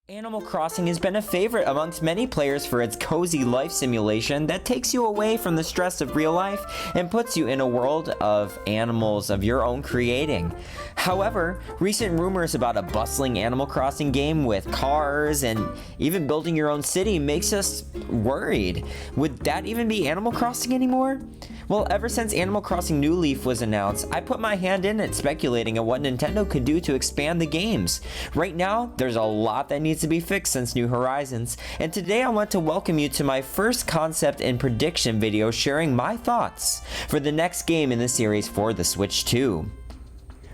Animal Crossing has been a favorite amongst many players for its cozy life simulation that takes you away from the stress of real life and puts you in a world of animals of your own creating. However, recent rumors about a bustling Animal Crossing game with cars and even building your own city makes us worried. Would that even be Animal Crossing anymore? Well, ever since Animal Crossing New Leaf was announced, I put my hand in it speculating on what Nintendo could do to expand the games. Right now, there's a lot that needs to be fixed since New Horizons, and today I want to welcome you to my first concept and prediction video sharing my thoughts for the next game in the series for the Switch 2.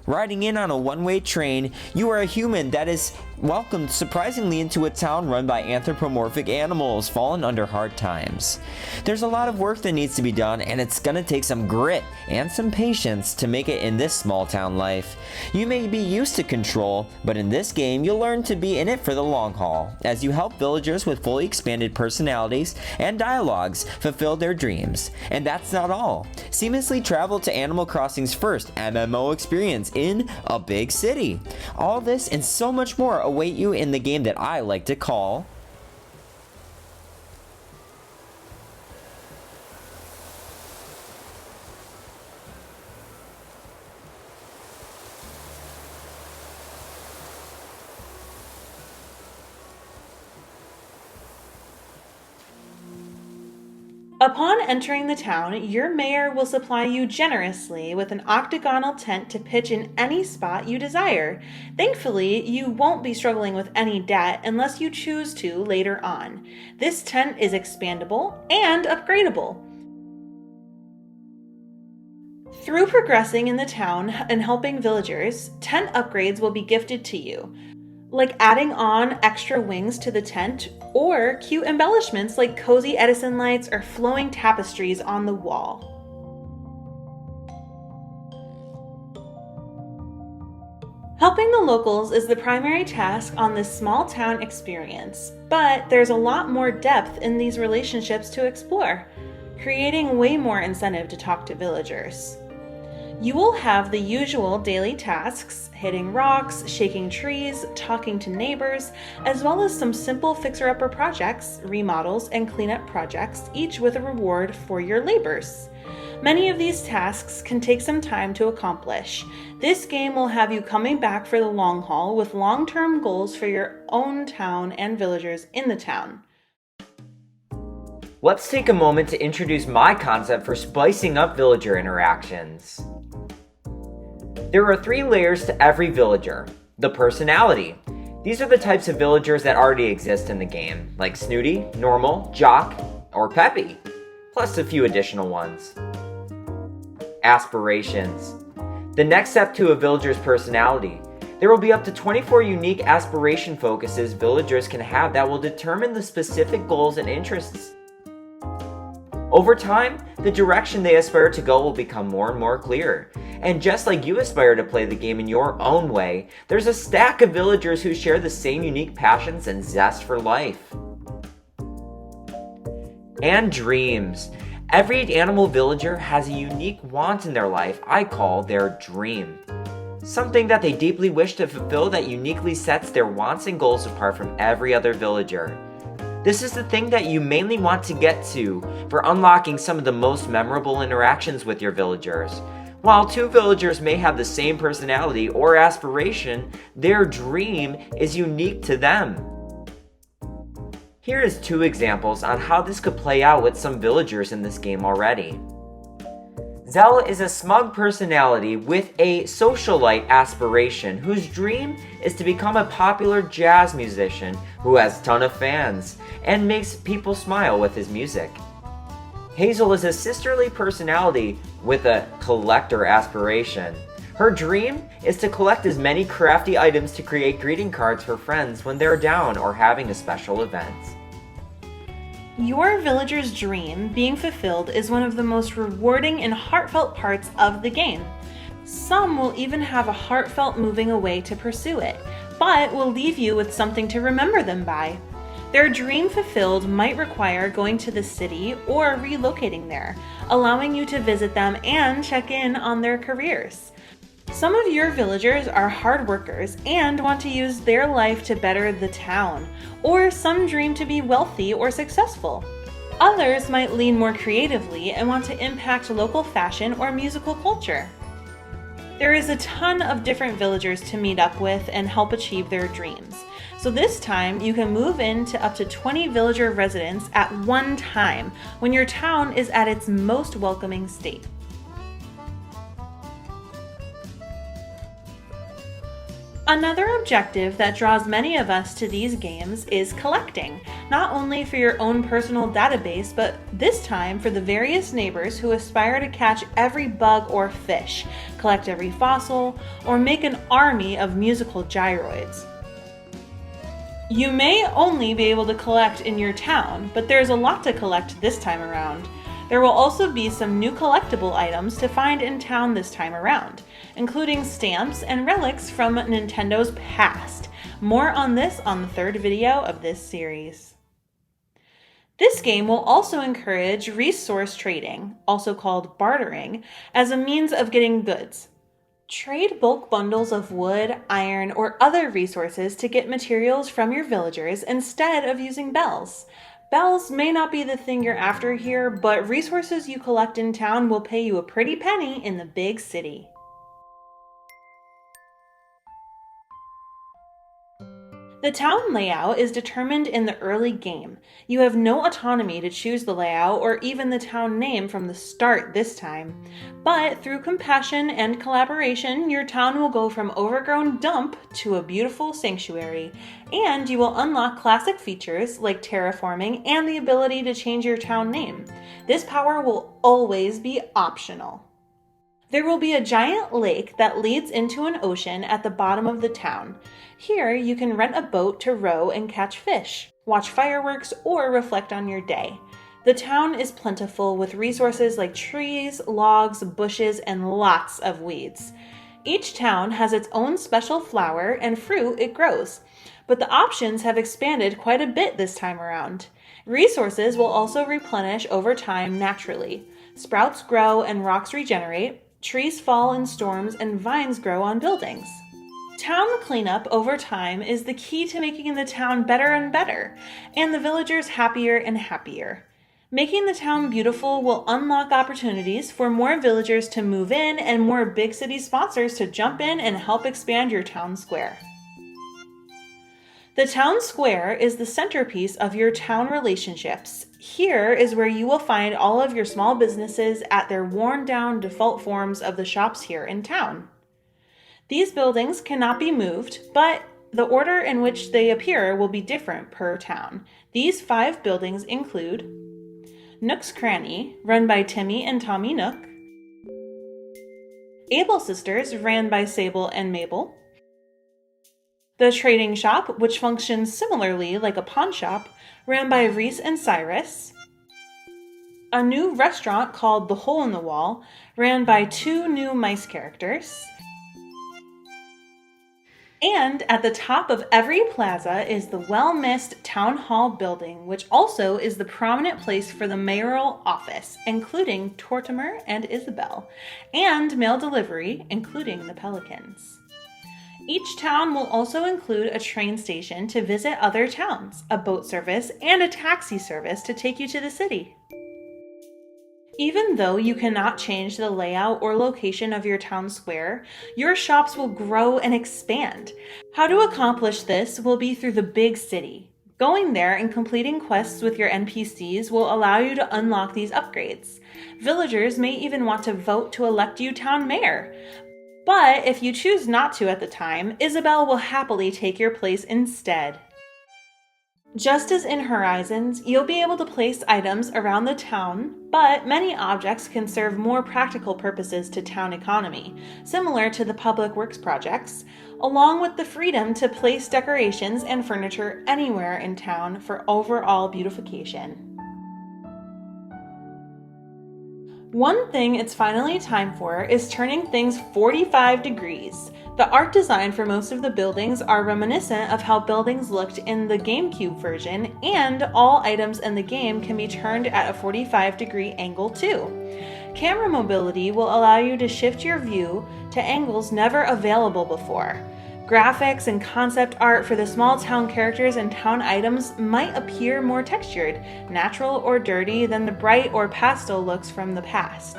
Riding in on a one-way train, you are a human that is welcomed surprisingly into a town run by anthropomorphic animals fallen under hard times. There's a lot of work that needs to be done, and it's gonna take some grit and some patience to make it in this small town life. You may be used to control, but in this game you'll learn to be in it for the long haul, as you help villagers with fully expanded personalities and dialogues fulfill their dreams. And that's not all. Seamlessly travel to Animal Crossing's first MMO experience in a big city. All this and so much more await you in the game that I like to call Upon entering the town, your mayor will supply you generously with an octagonal tent to pitch in any spot you desire. Thankfully, you won't be struggling with any debt unless you choose to later on. This tent is expandable and upgradable. Through progressing in the town and helping villagers, tent upgrades will be gifted to you, like adding on extra wings to the tent, or cute embellishments like cozy Edison lights or flowing tapestries on the wall. Helping the locals is the primary task on this small town experience, but there's a lot more depth in these relationships to explore, creating way more incentive to talk to villagers. You will have the usual daily tasks, hitting rocks, shaking trees, talking to neighbors, as well as some simple fixer-upper projects, remodels, and cleanup projects, each with a reward for your labors. Many of these tasks can take some time to accomplish. This game will have you coming back for the long haul with long-term goals for your own town and villagers in the town. Let's take a moment to introduce my concept for spicing up villager interactions. There are 3 layers to every villager. The personality. These are the types of villagers that already exist in the game, like Snooty, Normal, Jock, or Peppy, plus a few additional ones. Aspirations. The next step to a villager's personality. There will be up to 24 unique aspiration focuses villagers can have that will determine the specific goals and interests. Over time, the direction they aspire to go will become more and more clear. And just like you aspire to play the game in your own way, there's a stack of villagers who share the same unique passions and zest for life. And dreams. Every animal villager has a unique want in their life I call their dream. Something that they deeply wish to fulfill that uniquely sets their wants and goals apart from every other villager. This is the thing that you mainly want to get to for unlocking some of the most memorable interactions with your villagers. While 2 villagers may have the same personality or aspiration, their dream is unique to them. Here is 2 examples on how this could play out with some villagers in this game already. Zell is a smug personality with a socialite aspiration whose dream is to become a popular jazz musician who has a ton of fans and makes people smile with his music. Hazel is a sisterly personality with a collector aspiration. Her dream is to collect as many crafty items to create greeting cards for friends when they're down or having a special event. Your villager's dream being fulfilled is one of the most rewarding and heartfelt parts of the game. Some will even have a heartfelt moving away to pursue it, but will leave you with something to remember them by. Their dream fulfilled might require going to the city or relocating there, allowing you to visit them and check in on their careers. Some of your villagers are hard workers and want to use their life to better the town, or some dream to be wealthy or successful. Others might lean more creatively and want to impact local fashion or musical culture. There is a ton of different villagers to meet up with and help achieve their dreams. So this time, you can move into up to 20 villager residents at one time when your town is at its most welcoming state. Another objective that draws many of us to these games is collecting, not only for your own personal database, but this time for the various neighbors who aspire to catch every bug or fish, collect every fossil, or make an army of musical gyroids. You may only be able to collect in your town, but there's a lot to collect this time around. There will also be some new collectible items to find in town this time around, including stamps and relics from Nintendo's past. More on this on the third video of this series. This game will also encourage resource trading, also called bartering, as a means of getting goods. Trade bulk bundles of wood, iron, or other resources to get materials from your villagers instead of using bells. Bells may not be the thing you're after here, but resources you collect in town will pay you a pretty penny in the big city. The town layout is determined in the early game. You have no autonomy to choose the layout or even the town name from the start this time. But through compassion and collaboration, your town will go from overgrown dump to a beautiful sanctuary. And you will unlock classic features like terraforming and the ability to change your town name. This power will always be optional. There will be a giant lake that leads into an ocean at the bottom of the town. Here, you can rent a boat to row and catch fish, watch fireworks, or reflect on your day. The town is plentiful with resources like trees, logs, bushes, and lots of weeds. Each town has its own special flower and fruit it grows, but the options have expanded quite a bit this time around. Resources will also replenish over time naturally. Sprouts grow and rocks regenerate. Trees fall in storms and vines grow on buildings. Town cleanup over time is the key to making the town better and better, and the villagers happier and happier. Making the town beautiful will unlock opportunities for more villagers to move in and more big city sponsors to jump in and help expand your town square. The town square is the centerpiece of your town relationships. Here is where you will find all of your small businesses at their worn-down default forms of the shops here in town. These buildings cannot be moved, but the order in which they appear will be different per town. These 5 buildings include Nook's Cranny, run by Timmy and Tommy Nook; Able Sisters, ran by Sable and Mabel; the Trading Shop, which functions similarly like a pawn shop, ran by Reese and Cyrus; a new restaurant called The Hole in the Wall, ran by 2 new mice characters; and at the top of every plaza is the well-missed Town Hall building, which also is the prominent place for the mayoral office, including Tortimer and Isabel, and mail delivery, including the Pelicans. Each town will also include a train station to visit other towns, a boat service, and a taxi service to take you to the city. Even though you cannot change the layout or location of your town square, your shops will grow and expand. How to accomplish this will be through the big city. Going there and completing quests with your NPCs will allow you to unlock these upgrades. Villagers may even want to vote to elect you town mayor. But if you choose not to at the time, Isabel will happily take your place instead. Just as in Horizons, you'll be able to place items around the town, but many objects can serve more practical purposes to town economy, similar to the public works projects, along with the freedom to place decorations and furniture anywhere in town for overall beautification. One thing it's finally time for is turning things 45 degrees. The art design for most of the buildings are reminiscent of how buildings looked in the GameCube version, and all items in the game can be turned at a 45-degree angle too. Camera mobility will allow you to shift your view to angles never available before. Graphics and concept art for the small town characters and town items might appear more textured, natural, or dirty than the bright or pastel looks from the past,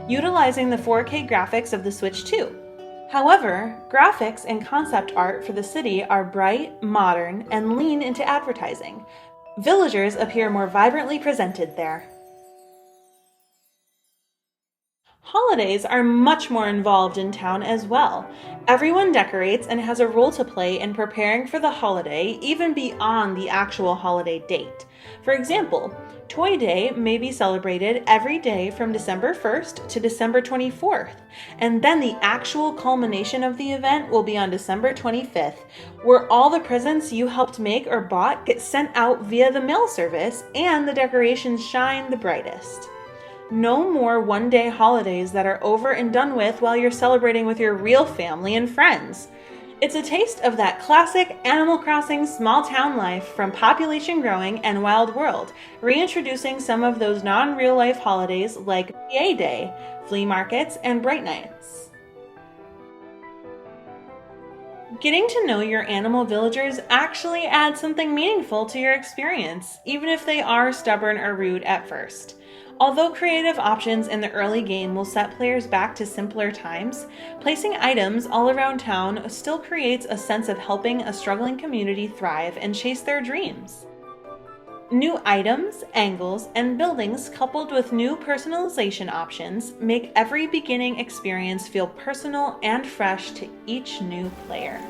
utilizing the 4K graphics of the Switch 2. However, graphics and concept art for the city are bright, modern, and lean into advertising. Villagers appear more vibrantly presented there. Holidays are much more involved in town as well. Everyone decorates and has a role to play in preparing for the holiday, even beyond the actual holiday date. For example, Toy Day may be celebrated every day from December 1st to December 24th, and then the actual culmination of the event will be on December 25th, where all the presents you helped make or bought get sent out via the mail service and the decorations shine the brightest. No more one-day holidays that are over and done with while you're celebrating with your real family and friends. It's a taste of that classic Animal Crossing small town life from Population Growing and Wild World, reintroducing some of those non-real life holidays like PA Day, flea markets, and Bright Nights. Getting to know your animal villagers actually adds something meaningful to your experience, even if they are stubborn or rude at first. Although creative options in the early game will set players back to simpler times, placing items all around town still creates a sense of helping a struggling community thrive and chase their dreams. New items, angles, and buildings coupled with new personalization options make every beginning experience feel personal and fresh to each new player.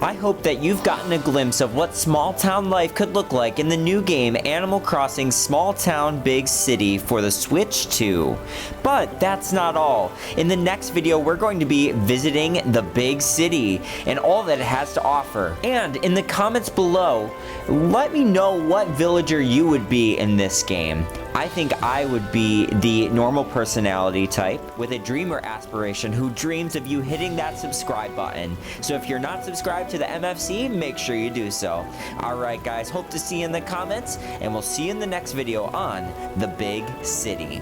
I hope that you've gotten a glimpse of what small town life could look like in the new game Animal Crossing Small Town Big City for the Switch 2. But that's not all. In the next video, we're going to be visiting the big city and all that it has to offer. And in the comments below, let me know what villager you would be in this game. I think I would be the normal personality type with a dreamer aspiration who dreams of you hitting that subscribe button. So if you're not subscribed to the MFC, make sure you do so. Alright guys, hope to see you in the comments, and we'll see you in the next video on the big city.